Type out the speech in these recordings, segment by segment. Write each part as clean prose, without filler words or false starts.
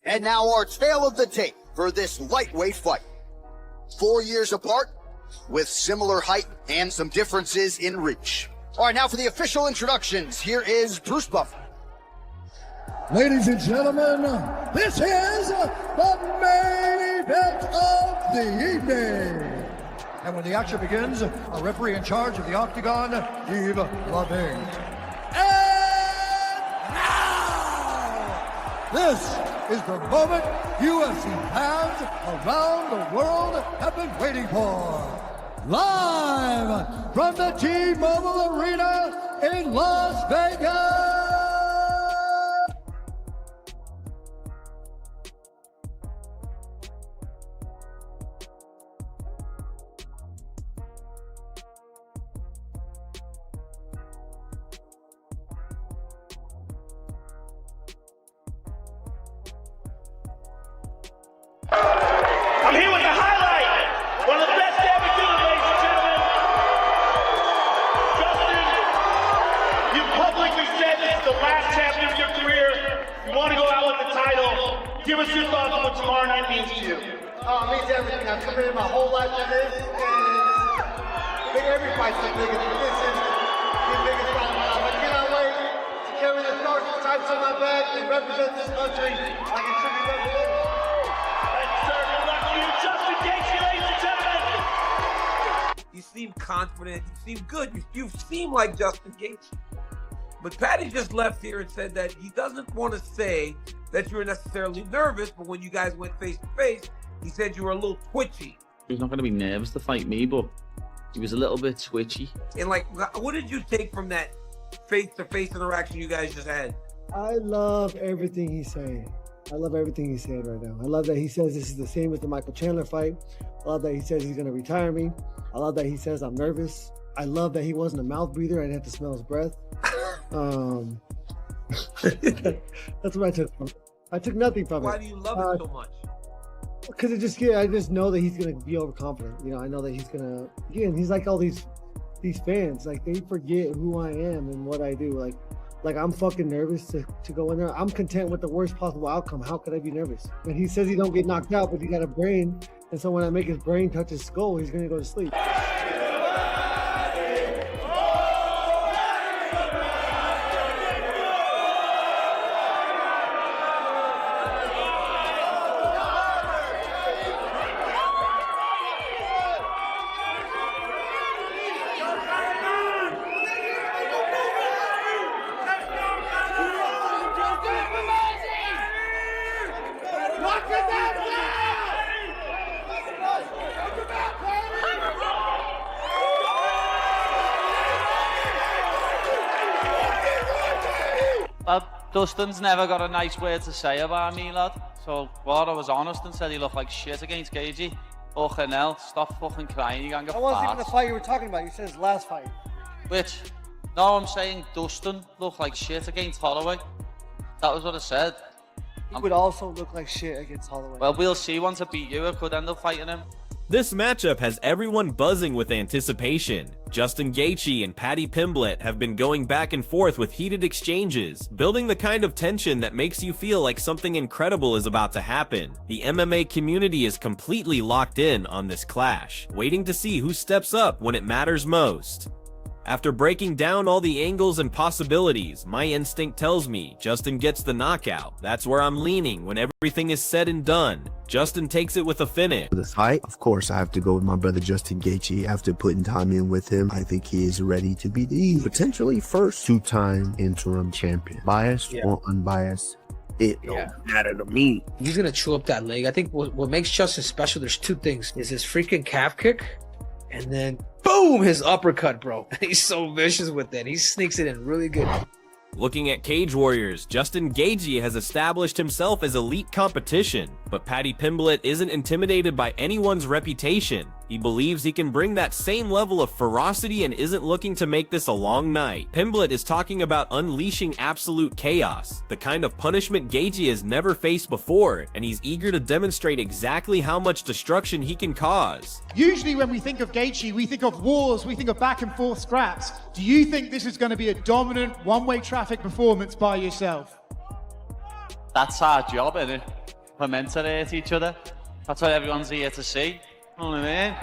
And now our tale of the tape for this lightweight fight. 4 years apart, with similar height and some differences in reach. All right, now for the official introductions, here is Bruce Buffer. Ladies and gentlemen, this is the main event of the evening. And when the action begins, a referee in charge of the Octagon, Yves Lavigne. And now, this is the moment UFC fans around the world have been waiting for. Live from the T-Mobile Arena in Las Vegas. I'm here with the highlight. One of the best to ever do it, ladies and gentlemen. Justin, you publicly said this is the last chapter of your career. You want to go out with the title. Give us your thoughts on what tomorrow night means to you. Oh, it means everything. I've committed my whole life to this, and every fight's the biggest. This is the biggest fight of my life. I cannot wait to carry the dark stripes on my back and represent this country like it should be represented. Justin Gaethje, ladies and gentlemen. You seem confident. You seem good. You seem like Justin Gaethje. But Paddy just left here and said that he doesn't want to say that you were necessarily nervous, but when you guys went face to face, he said you were a little twitchy. He was not going to be nervous to fight me, but he was a little bit twitchy. And like, what did you take from that face-to-face interaction you guys just had? I love everything he's saying. I love everything he's saying right now. I love that he says this is the same as the Michael Chandler fight. I love that he says he's going to retire me. I love that he says I'm nervous. I love that he wasn't a mouth breather. I didn't have to smell his breath. That's what I took from it. I took nothing from it. Why do you love it so much? Because I just know that he's going to be overconfident. You know, I know that he's going to, again, he's like all these fans. Like, they forget who I am and what I do. Like I'm fucking nervous to go in there. I'm content with the worst possible outcome. How could I be nervous? And he says he don't get knocked out, but he got a brain. And so when I make his brain touch his skull, he's gonna go to sleep. Well, Dustin's never got a nice word to say about me, lad. So, I was honest and said he looked like shit against Gaethje. Fucking hell, stop fucking crying, you can't get That wasn't even the fight you were talking about. You said his last fight. Which? No, I'm saying Dustin looked like shit against Holloway. That was what I said. He would also look like shit against Holloway. Well, we'll see once I beat you. I could end up fighting him. This matchup has everyone buzzing with anticipation. Justin Gaethje and Paddy Pimblett have been going back and forth with heated exchanges, building the kind of tension that makes you feel like something incredible is about to happen. The MMA community is completely locked in on this clash, waiting to see who steps up when it matters most. After breaking down all the angles and possibilities, my instinct tells me Justin gets the knockout. That's where I'm leaning when everything is said and done. Justin takes it with a finish. For this fight, of course, I have to go with my brother Justin Gaethje. After putting time in with him, I think he is ready to be the potentially first two-time interim champion. Biased or unbiased, it don't matter to me. He's gonna chew up that leg. I think what makes Justin special, there's two things. Is his freaking calf kick, and then boom, his uppercut, bro. He's so vicious with that. He sneaks it in really good. Looking at Cage Warriors, Justin Gaethje has established himself as elite competition, but Paddy Pimblett isn't intimidated by anyone's reputation. He believes he can bring that same level of ferocity and isn't looking to make this a long night. Pimblett is talking about unleashing absolute chaos, the kind of punishment Gaethje has never faced before, and he's eager to demonstrate exactly how much destruction he can cause. Usually when we think of Gaethje, we think of wars, we think of back and forth scraps. Do you think this is going to be a dominant one-way traffic performance by yourself? That's our job, innit? commensurate each other. That's what everyone's here to see. You know what I mean?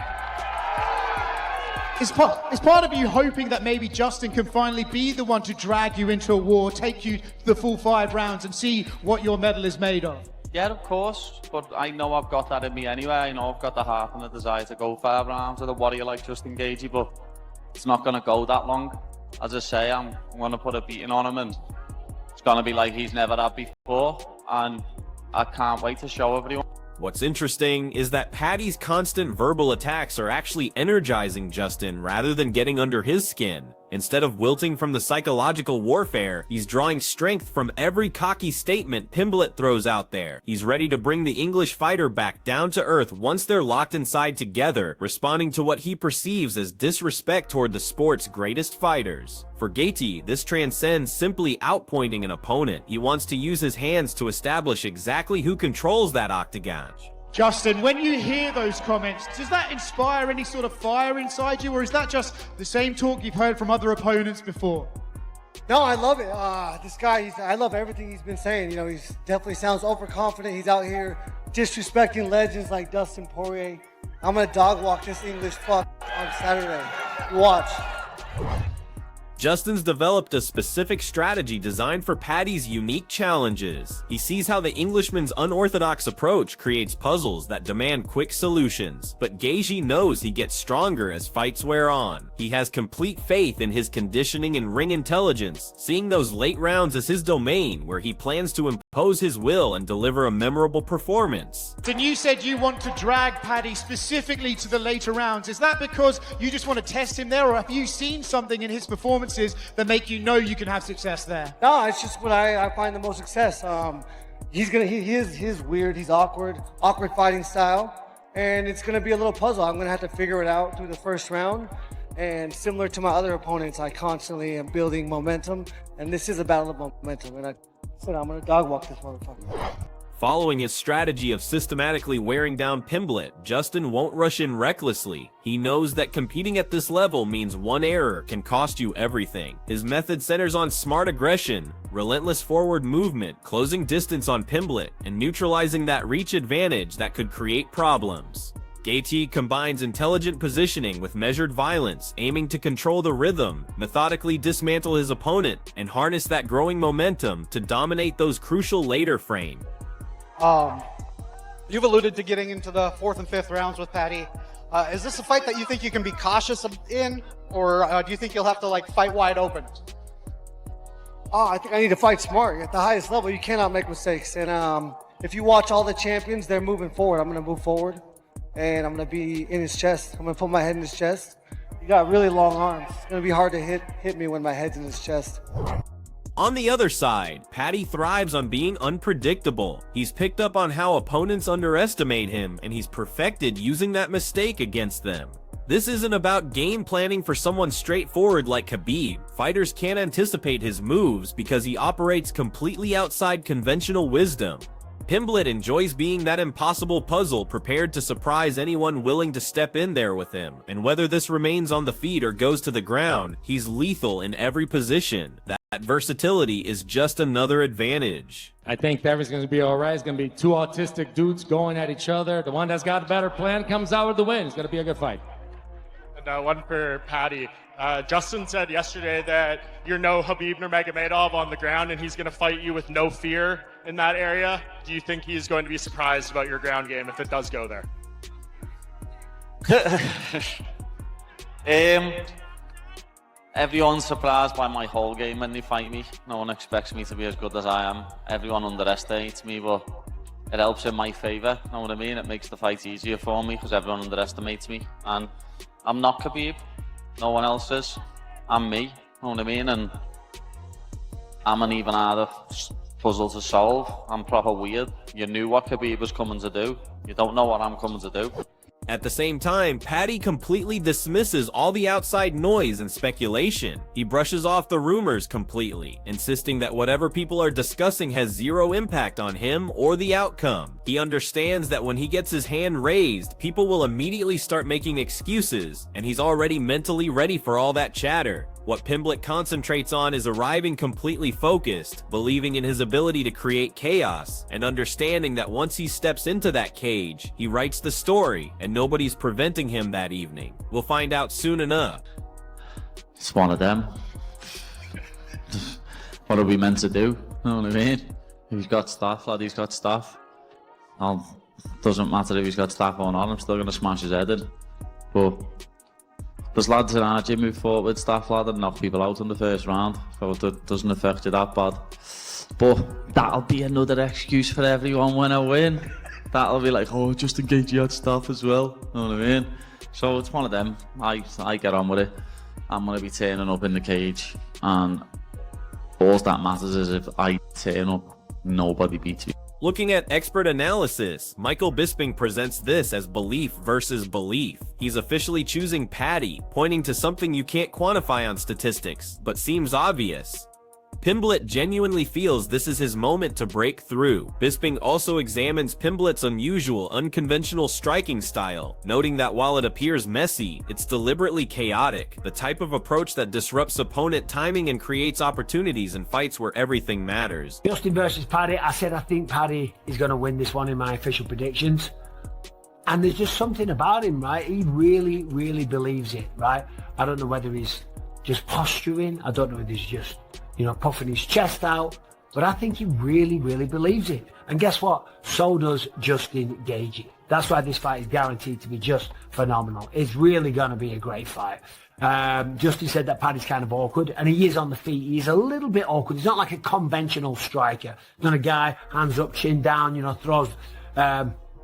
Is part of you hoping that maybe Justin can finally be the one to drag you into a war, take you to the full 5 rounds and see what your medal is made of? Yeah, of course, but I know I've got that in me anyway. I know I've got the heart and the desire to go 5 rounds with a warrior like Justin Gaethje, but it's not going to go that long. As I say, I'm going to put a beating on him, and it's going to be like he's never had before, and I can't wait to show everyone. What's interesting is that Paddy's constant verbal attacks are actually energizing Justin rather than getting under his skin. Instead of wilting from the psychological warfare, he's drawing strength from every cocky statement Pimblett throws out there. He's ready to bring the English fighter back down to earth once they're locked inside together, responding to what he perceives as disrespect toward the sport's greatest fighters. For Gaethje, this transcends simply outpointing an opponent. He wants to use his hands to establish exactly who controls that octagon. Justin, when you hear those comments, does that inspire any sort of fire inside you, or is that just the same talk you've heard from other opponents before? No, I love it. This guy, I love everything he's been saying. You know, he's definitely sounds overconfident. He's out here disrespecting legends like Dustin Poirier. I'm gonna dog walk this English fuck on Saturday. Watch. Justin's developed a specific strategy designed for Paddy's unique challenges. He sees how the Englishman's unorthodox approach creates puzzles that demand quick solutions, but Gaethje knows he gets stronger as fights wear on. He has complete faith in his conditioning and ring intelligence, seeing those late rounds as his domain where he plans to impose his will and deliver a memorable performance. And you said you want to drag Paddy specifically to the later rounds. Is that because you just want to test him there, or have you seen something in his performance that make you know you can have success there? No, it's just what I find the most success. He is weird, he's awkward fighting style, and it's gonna be a little puzzle. I'm gonna have to figure it out through the first round, and similar to my other opponents, I constantly am building momentum, and this is a battle of momentum, and I said I'm gonna dog walk this motherfucker. Following his strategy of systematically wearing down Pimblett, Justin won't rush in recklessly. He knows that competing at this level means one error can cost you everything. His method centers on smart aggression, relentless forward movement, closing distance on Pimblett, and neutralizing that reach advantage that could create problems. Gaethje combines intelligent positioning with measured violence, aiming to control the rhythm, methodically dismantle his opponent, and harness that growing momentum to dominate those crucial later frames. You've alluded to getting into the 4th and 5th rounds with Paddy. Is this a fight that you think you can be cautious in, or do you think you'll have to like fight wide open? I think I need to fight smart. At the highest level, you cannot make mistakes. And if you watch all the champions, they're moving forward. I'm gonna move forward, and I'm gonna be in his chest. I'm gonna put my head in his chest. He got really long arms. It's gonna be hard to hit me when my head's in his chest. On the other side, Paddy thrives on being unpredictable. He's picked up on how opponents underestimate him, and he's perfected using that mistake against them. This isn't about game planning for someone straightforward like Khabib. Fighters can't anticipate his moves because he operates completely outside conventional wisdom. Pimblett enjoys being that impossible puzzle prepared to surprise anyone willing to step in there with him, and whether this remains on the feet or goes to the ground, he's lethal in every position. That versatility is just another advantage. I think everything's going to be all right. It's going to be 2 autistic dudes going at each other. The one that's got a better plan comes out with the win. It's going to be a good fight. And one for Paddy. Justin said yesterday that you're no Khabib Nurmagomedov on the ground, and he's going to fight you with no fear in that area. Do you think he's going to be surprised about your ground game if it does go there? Everyone's surprised by my whole game when they fight me. No one expects me to be as good as I am. Everyone underestimates me, but it helps in my favour. Know what I mean? It makes the fight easier for me because everyone underestimates me. And I'm not Khabib. No one else is. I'm me. Know what I mean? And I'm an even harder puzzle to solve. I'm proper weird. You knew what Khabib was coming to do. You don't know what I'm coming to do. At the same time, Paddy completely dismisses all the outside noise and speculation. He brushes off the rumors completely, insisting that whatever people are discussing has zero impact on him or the outcome. He understands that when he gets his hand raised, people will immediately start making excuses, and he's already mentally ready for all that chatter. What Pimblett concentrates on is arriving completely focused, believing in his ability to create chaos, and understanding that once he steps into that cage, he writes the story, and nobody's preventing him that evening. We'll find out soon enough. It's one of them. What are we meant to do? You know what I mean? He's got staff, lad, he's got staff. Doesn't matter if he's got staff or not, I'm still going to smash his head in. But there's lads in our gym who fought with staff, lad, and knock people out in the first round, so it doesn't affect you that bad. But that'll be another excuse for everyone when I win. That'll be like, oh, Justin Gaethje had staff as well, you know what I mean? So it's one of them. I get on with it. I'm going to be turning up in the cage, and all that matters is if I turn up, nobody beats me. Looking at expert analysis, Michael Bisping presents this as belief versus belief. He's officially choosing Paddy, pointing to something you can't quantify on statistics, but seems obvious. Pimblett genuinely feels this is his moment to break through. Bisping also examines Pimblett's unusual, unconventional striking style, noting that while it appears messy, it's deliberately chaotic, the type of approach that disrupts opponent timing and creates opportunities in fights where everything matters. Justin versus Paddy, I said I think Paddy is going to win this one in my official predictions. And there's just something about him, right? He really, really believes it, right? I don't know whether he's just posturing. I don't know whether he's just, puffing his chest out, but I think he really, really believes it. And guess what? So does Justin Gaethje. That's why this fight is guaranteed to be just phenomenal. It's really going to be a great fight. Justin said that Paddy's kind of awkward, and he is on the feet. He's a little bit awkward. He's not like a conventional striker. He's not a guy, hands up, chin down, throws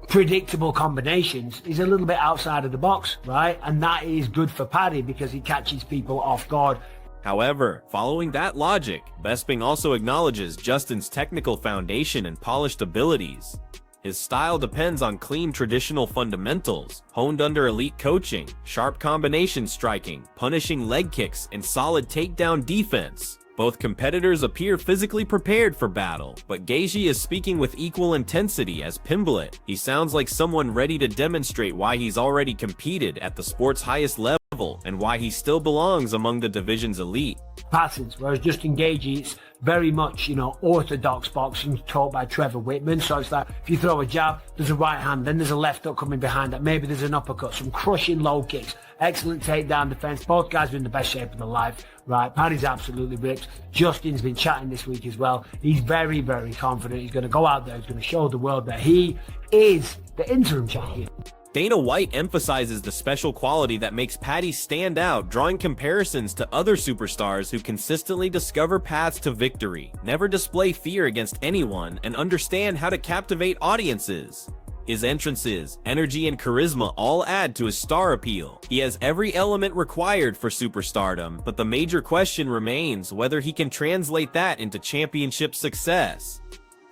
predictable combinations. He's a little bit outside of the box, right? And that is good for Paddy because he catches people off guard. However, following that logic, Bisping also acknowledges Justin's technical foundation and polished abilities. His style depends on clean traditional fundamentals, honed under elite coaching, sharp combination striking, punishing leg kicks, and solid takedown defense. Both competitors appear physically prepared for battle, but Gaethje is speaking with equal intensity as Pimblett. He sounds like someone ready to demonstrate why he's already competed at the sport's highest level and why he still belongs among the division's elite. Patterns, whereas Justin Gaethje, it's very much, orthodox boxing taught by Trevor Whitman. So it's like, if you throw a jab, there's a right hand, then there's a left hook coming behind that. Maybe there's an uppercut, some crushing low kicks, excellent takedown defense. Both guys are in the best shape of their life, right? Paddy's absolutely ripped. Justin's been chatting this week as well. He's very, very confident. He's going to go out there. He's going to show the world that he is the interim champion. Dana White emphasizes the special quality that makes Paddy stand out, drawing comparisons to other superstars who consistently discover paths to victory, never display fear against anyone, and understand how to captivate audiences. His entrances, energy, and charisma all add to his star appeal. He has every element required for superstardom, but the major question remains whether he can translate that into championship success.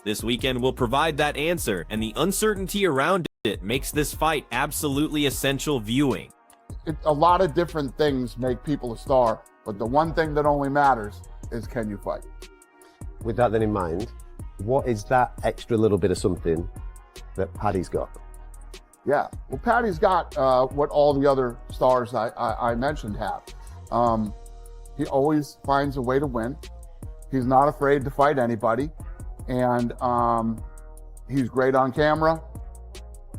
This weekend will provide that answer, and the uncertainty around it makes this fight absolutely essential viewing. A lot of different things make people a star, but the one thing that only matters is, can you fight? With that then in mind, what is that extra little bit of something that Paddy's got? Yeah, well, Paddy's got what all the other stars I mentioned have. He always finds a way to win. He's not afraid to fight anybody, and he's great on camera.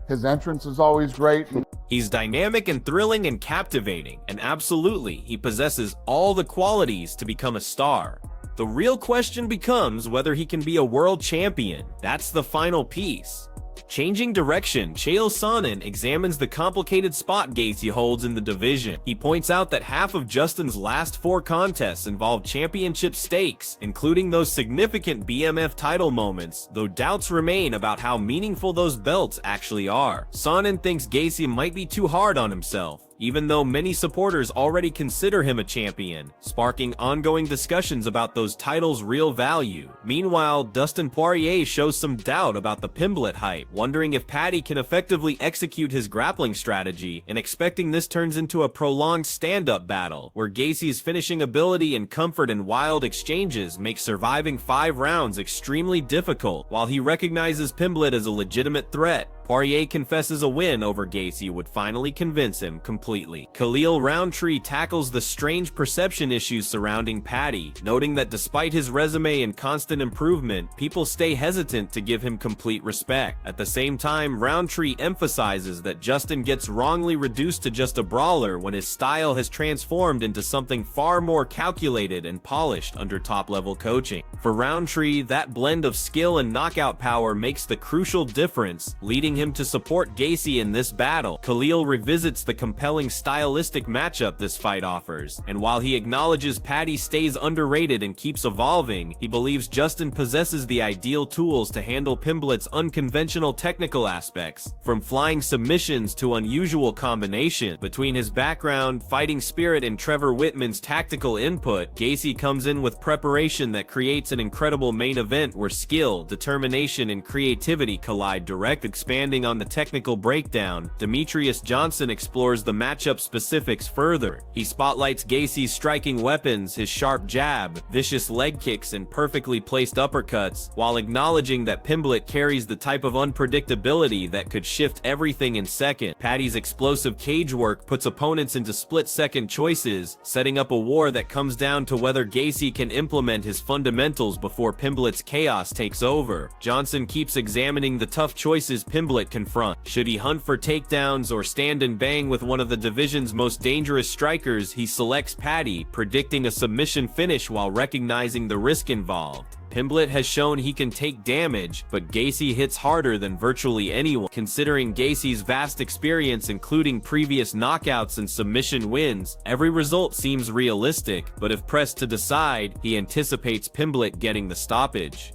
His entrance is always great. He's dynamic and thrilling and captivating, and absolutely, he possesses all the qualities to become a star. The real question becomes whether he can be a world champion. That's the final piece. Changing direction, Chael Sonnen examines the complicated spot Gaethje holds in the division. He points out that half of Justin's last 4 contests involved championship stakes, including those significant BMF title moments, though doubts remain about how meaningful those belts actually are. Sonnen thinks Gaethje might be too hard on himself. even though many supporters already consider him a champion, sparking ongoing discussions about those titles' real value. Meanwhile, Dustin Poirier shows some doubt about the Pimblett hype, wondering if Paddy can effectively execute his grappling strategy, and expecting this turns into a prolonged stand-up battle, where Gaethje's finishing ability and comfort in wild exchanges make surviving 5 rounds extremely difficult. While he recognizes Pimblett as a legitimate threat, Poirier confesses a win over Gaethje would finally convince him completely. Khalil Roundtree tackles the strange perception issues surrounding Paddy, noting that despite his resume and constant improvement, people stay hesitant to give him complete respect. At the same time, Roundtree emphasizes that Justin gets wrongly reduced to just a brawler when his style has transformed into something far more calculated and polished under top-level coaching. For Roundtree, that blend of skill and knockout power makes the crucial difference, leading him to support Gaethje in this battle. Khalil revisits the compelling stylistic matchup this fight offers, and while he acknowledges Paddy stays underrated and keeps evolving, he believes Justin possesses the ideal tools to handle Pimblett's unconventional technical aspects, from flying submissions to unusual combinations. Between his background, fighting spirit, and Trevor Whitman's tactical input, Gaethje comes in with preparation that creates an incredible main event where skill, determination, and creativity collide direct. Expanding on the technical breakdown, Demetrius Johnson explores the matchup specifics further. He spotlights Gaethje's striking weapons, his sharp jab, vicious leg kicks, and perfectly placed uppercuts, while acknowledging that Pimblett carries the type of unpredictability that could shift everything in seconds. Paddy's explosive cage work puts opponents into split-second choices, setting up a war that comes down to whether Gaethje can implement his fundamentals before Pimblett's chaos takes over. Johnson keeps examining the tough choices Pimblett confront. Should he hunt for takedowns or stand and bang with one of the division's most dangerous strikers, he selects Paddy, predicting a submission finish while recognizing the risk involved. Pimblett has shown he can take damage, but Gaethje hits harder than virtually anyone. Considering Gaethje's vast experience, including previous knockouts and submission wins, every result seems realistic, but if pressed to decide, he anticipates Pimblett getting the stoppage.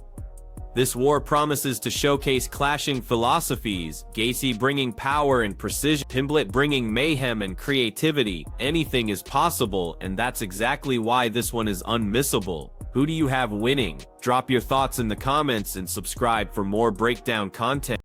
This war promises to showcase clashing philosophies, Gaethje bringing power and precision, Pimblett bringing mayhem and creativity. Anything is possible, and that's exactly why this one is unmissable. Who do you have winning? Drop your thoughts in the comments and subscribe for more breakdown content.